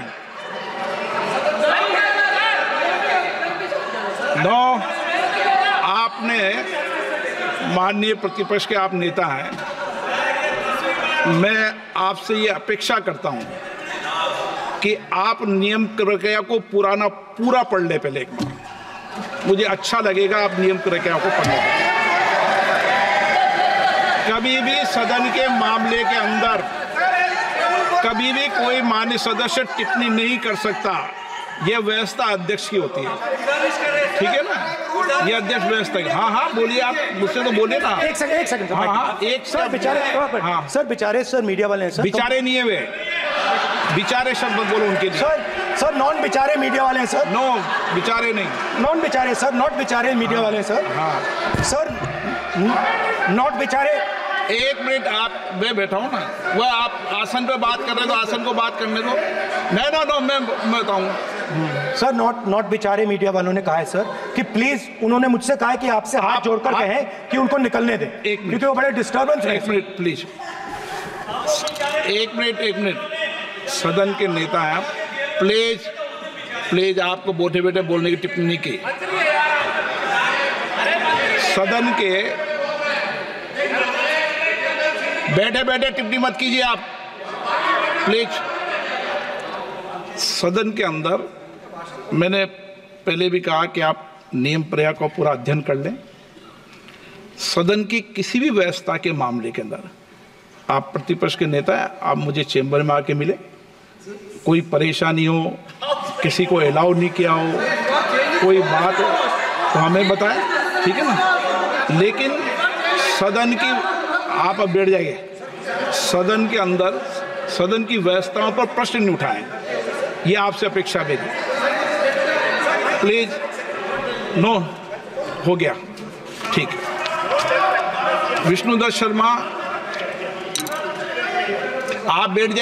आपने माननीय प्रतिपक्ष के आप नेता हैं, मैं आपसे ये अपेक्षा करता हूं कि आप नियम प्रक्रिया को पूरा पढ़ ले पहले एक बार। मुझे अच्छा लगेगा आप नियम प्रक्रिया को पढ़ लें। कभी भी सदन के मामले के अंदर कभी भी कोई माननीय सदस्य टिप्पणी नहीं कर सकता। यह व्यवस्था अध्यक्ष की होती है, ठीक है ना? ये अध्यक्ष व्यवस्था है। हाँ बोलिए, आप मुझसे तो बोले ना। एक सेकंड सर, बेचारे सर मीडिया वाले हैं सर। बेचारे नहीं है वे, बेचारे शब्द बोलो उनके लिए। सर नॉन बेचारे मीडिया वाले हैं सर। नो बेचारे नहीं, नॉन बेचारे सर, नॉट बेचारे मीडिया वाले हैं सर। सर नॉट बेचारे। एक मिनट, आप मैं बैठा हूँ ना, वह आप आसन पे बात कर रहे हो तो आसन को बात करने दो। नो मैं बताऊंगा सर। नॉट बेचारे मीडिया वालों ने कहा है सर कि प्लीज, उन्होंने मुझसे कहा है कि आपसे हाथ जोड़कर कहें कि उनको निकलने दें, क्योंकि वो बड़े डिस्टर्बेंस है। एक मिनट प्लीज, एक मिनट, सदन के नेता हैं आप, प्लीज आपको बैठे बैठे बोलने की टिप्पणी की। सदन के बैठे बैठे टिप्पणी मत कीजिए आप, प्लीज। सदन के अंदर मैंने पहले भी कहा कि आप नियम प्रक्रिया का पूरा अध्ययन कर लें। सदन की किसी भी व्यवस्था के मामले के अंदर आप प्रतिपक्ष के नेता हैं, आप मुझे चेंबर में आके मिले, कोई परेशानी हो, किसी को अलाउ नहीं किया हो, कोई बात हो तो हमें बताएं, ठीक है ना? लेकिन सदन की, आप अब बैठ जाइए, सदन के अंदर सदन की व्यवस्थाओं पर प्रश्न नहीं उठाएं, ये आपसे अपेक्षा मेरी, प्लीज। नो हो गया, ठीक है। विष्णुदत्त शर्मा आप बैठ जाइए।